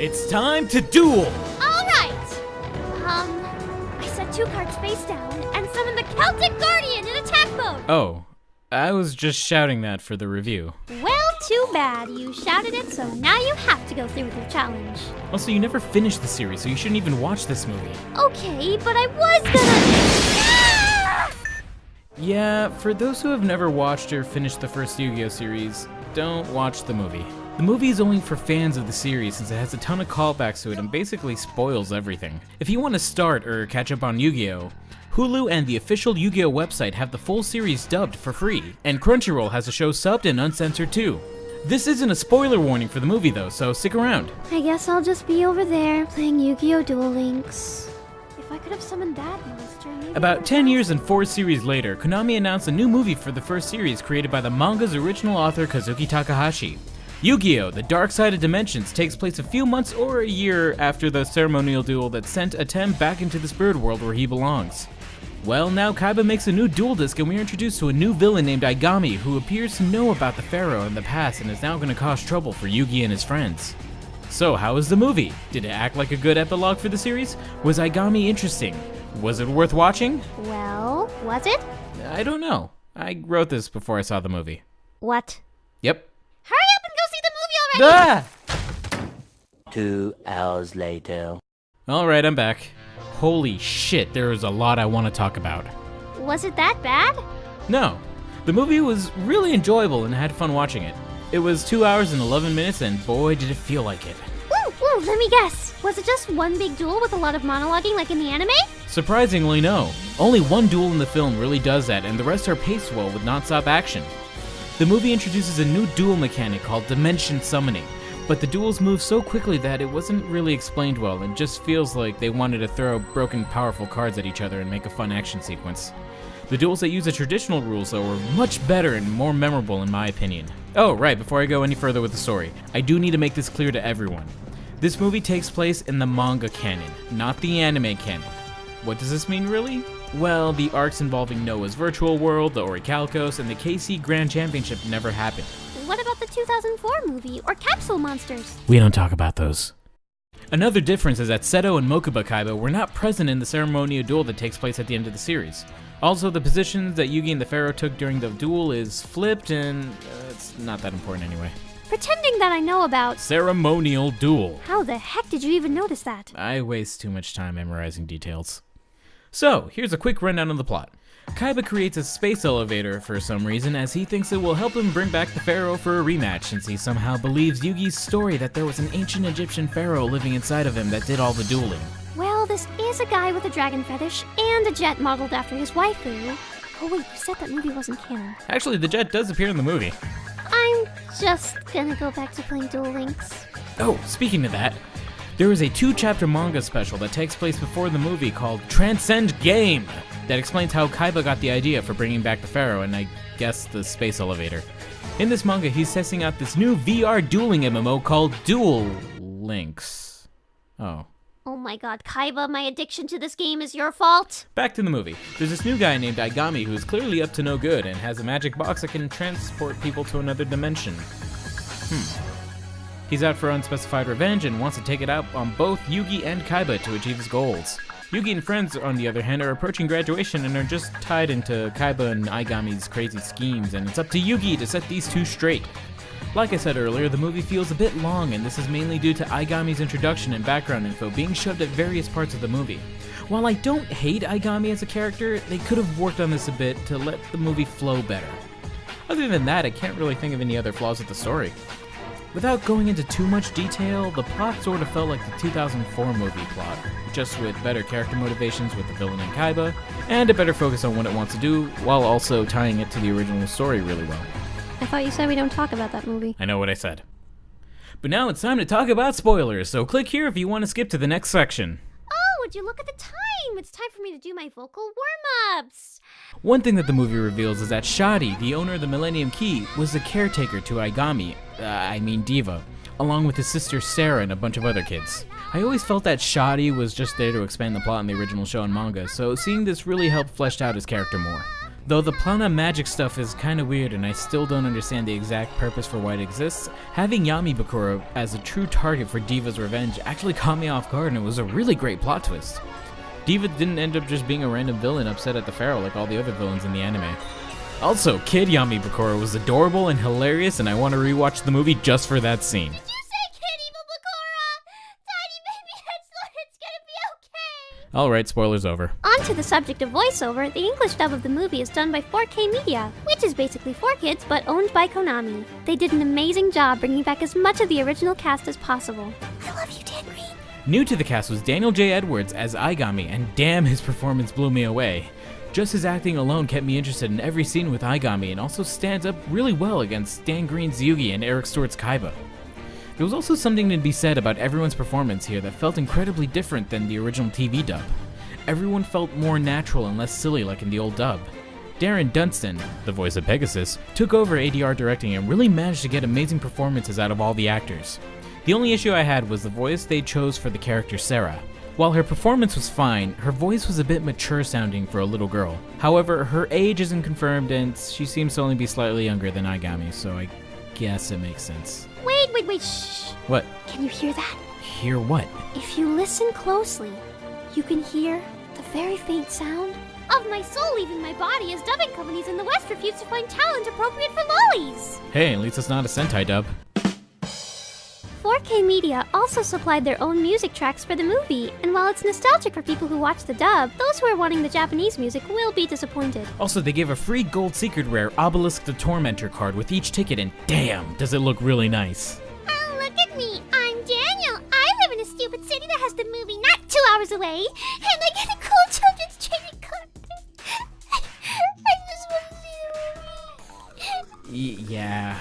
It's time to duel! Alright! I set 2 cards face down and summoned the Celtic Guardian in attack mode! Oh, I was just shouting that for the review. Well, too bad. You shouted it, so now you have to go through with your challenge. Also, you never finished the series, so you shouldn't even watch this movie. Okay, but I was gonna... Yeah, for those who have never watched or finished the first Yu-Gi-Oh series, don't watch the movie. The movie is only for fans of the series since it has a ton of callbacks to it and basically spoils everything. If you want to start or catch up on Yu-Gi-Oh!, Hulu and the official Yu-Gi-Oh! Website have the full series dubbed for free, and Crunchyroll has the show subbed and uncensored too. This isn't a spoiler warning for the movie though, so stick around. I guess I'll just be over there playing Yu-Gi-Oh! Duel Links. If I could have summoned that monster, maybe... About 10 years and 4 series later, Konami announced a new movie for the first series created by the manga's original author Kazuki Takahashi. Yu-Gi-Oh! The Dark Side of Dimensions takes place a few months or a year after the ceremonial duel that sent Atem back into the spirit world where he belongs. Well, now Kaiba makes a new duel disc and we're introduced to a new villain named Aigami who appears to know about the Pharaoh in the past and is now going to cause trouble for Yugi and his friends. So how was the movie? Did it act like a good epilogue for the series? Was Aigami interesting? Was it worth watching? Well, was it? I don't know. I wrote this before I saw the movie. What? Yep. Hurry up and go see the movie already! Ah! 2 hours later. Alright, I'm back. Holy shit, there is a lot I want to talk about. Was it that bad? No, the movie was really enjoyable and I had fun watching it. It was 2 hours and 11 minutes and boy did it feel like it. Ooh, let me guess. Was it just one big duel with a lot of monologuing like in the anime? Surprisingly, no. Only one duel in the film really does that and the rest are paced well with non-stop action. The movie introduces a new duel mechanic called Dimension Summoning, but the duels move so quickly that it wasn't really explained well and just feels like they wanted to throw broken powerful cards at each other and make a fun action sequence. The duels that use the traditional rules though were much better and more memorable in my opinion. Oh right, before I go any further with the story, I do need to make this clear to everyone. This movie takes place in the manga canon, not the anime canon. What does this mean really? Well, the arcs involving Noah's virtual world, the Orichalcos, and the KC Grand Championship never happened. What about the 2004 movie or Capsule Monsters? We don't talk about those. Another difference is that Seto and Mokuba Kaiba were not present in the ceremonial duel that takes place at the end of the series. Also, the positions that Yugi and the Pharaoh took during the duel is flipped and it's not that important anyway. Pretending that I know about... Ceremonial duel. How the heck did you even notice that? I waste too much time memorizing details. So, here's a quick rundown of the plot. Kaiba creates a space elevator for some reason as he thinks it will help him bring back the Pharaoh for a rematch since he somehow believes Yugi's story that there was an ancient Egyptian Pharaoh living inside of him that did all the dueling. Well, this is a guy with a dragon fetish and a jet modeled after his waifu. Oh wait, you said that movie wasn't canon. Actually, the jet does appear in the movie. I'm just gonna go back to playing Duel Links. Oh, speaking of that, there is a 2-chapter manga special that takes place before the movie called Transcend Game that explains how Kaiba got the idea for bringing back the Pharaoh and I guess the space elevator. In this manga, he's testing out this new VR dueling MMO called Duel Links. Oh. Oh my god, Kaiba, my addiction to this game is your fault. Back to the movie. There's this new guy named Aigami who's clearly up to no good and has a magic box that can transport people to another dimension. He's out for unspecified revenge and wants to take it out on both Yugi and Kaiba to achieve his goals. Yugi and friends, on the other hand, are approaching graduation and are just tied into Kaiba and Aigami's crazy schemes, and it's up to Yugi to set these two straight. Like I said earlier, the movie feels a bit long, and this is mainly due to Aigami's introduction and background info being shoved at various parts of the movie. While I don't hate Aigami as a character, they could have worked on this a bit to let the movie flow better. Other than that, I can't really think of any other flaws with the story. Without going into too much detail, the plot sort of felt like the 2004 movie plot, just with better character motivations with the villain and Kaiba, and a better focus on what it wants to do, while also tying it to the original story really well. I thought you said we don't talk about that movie. I know what I said. But now it's time to talk about spoilers, so click here if you want to skip to the next section. Oh, would you look at the time? It's time for me to do my vocal warm-ups. One thing that the movie reveals is that Shadi, the owner of the Millennium Key, was the caretaker to Aigami, Diva, along with his sister Sarah and a bunch of other kids. I always felt that Shadi was just there to expand the plot in the original show and manga, so seeing this really helped flesh out his character more. Though the Plana magic stuff is kinda weird and I still don't understand the exact purpose for why it exists, having Yami Bakura as a true target for Diva's revenge actually caught me off guard and it was a really great plot twist. Diva didn't end up just being a random villain upset at the pharaoh like all the other villains in the anime. Also, Kid Yami Bakura was adorable and hilarious and I want to rewatch the movie just for that scene. Alright, spoilers over. On to the subject of voiceover, the English dub of the movie is done by 4K Media, which is basically 4Kids but owned by Konami. They did an amazing job bringing back as much of the original cast as possible. I love you, Dan Green. New to the cast was Daniel J. Edwards as Aigami, and damn, his performance blew me away. Just his acting alone kept me interested in every scene with Aigami and also stands up really well against Dan Green's Yugi and Eric Stewart's Kaiba. There was also something to be said about everyone's performance here that felt incredibly different than the original TV dub. Everyone felt more natural and less silly like in the old dub. Darren Dunstan, the voice of Pegasus, took over ADR directing and really managed to get amazing performances out of all the actors. The only issue I had was the voice they chose for the character Sarah. While her performance was fine, her voice was a bit mature sounding for a little girl. However, her age isn't confirmed and she seems to only be slightly younger than Aigami, so I guess it makes sense. Wait, shh. What? Can you hear that? Hear what? If you listen closely, you can hear the very faint sound of my soul leaving my body as dubbing companies in the West refuse to find talent appropriate for lollies. Hey, at least it's not a Sentai dub. 4K Media also supplied their own music tracks for the movie, and while it's nostalgic for people who watch the dub, those who are wanting the Japanese music will be disappointed. Also, they gave a free gold secret rare Obelisk the Tormentor card with each ticket, and damn, does it look really nice. Oh, look at me. I'm Daniel. I live in a stupid city that has the movie not 2 hours away, and I get a cool children's trading card. I just want to see the movie. Yeah.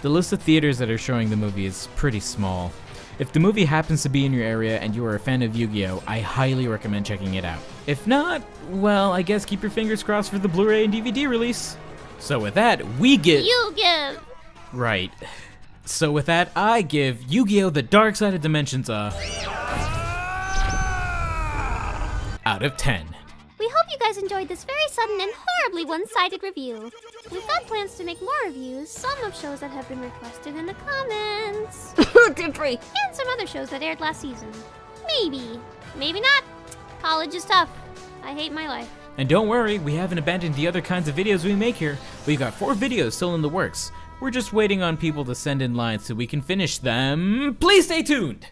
The list of theaters that are showing the movie is pretty small. If the movie happens to be in your area and you are a fan of Yu-Gi-Oh!, I highly recommend checking it out. If not, well, I guess keep your fingers crossed for the Blu-ray and DVD release. So with that, we give... You give. Right. So with that, I give Yu-Gi-Oh! The Dark Side of Dimensions a... out of 10. We hope you guys enjoyed this very sudden and horribly one-sided review. We've got plans to make more reviews, some of shows that have been requested in the comments. And some other shows that aired last season. Maybe. Maybe not. College is tough. I hate my life. And don't worry, we haven't abandoned the other kinds of videos we make here. We've got 4 videos still in the works. We're just waiting on people to send in lines so we can finish them. Please stay tuned!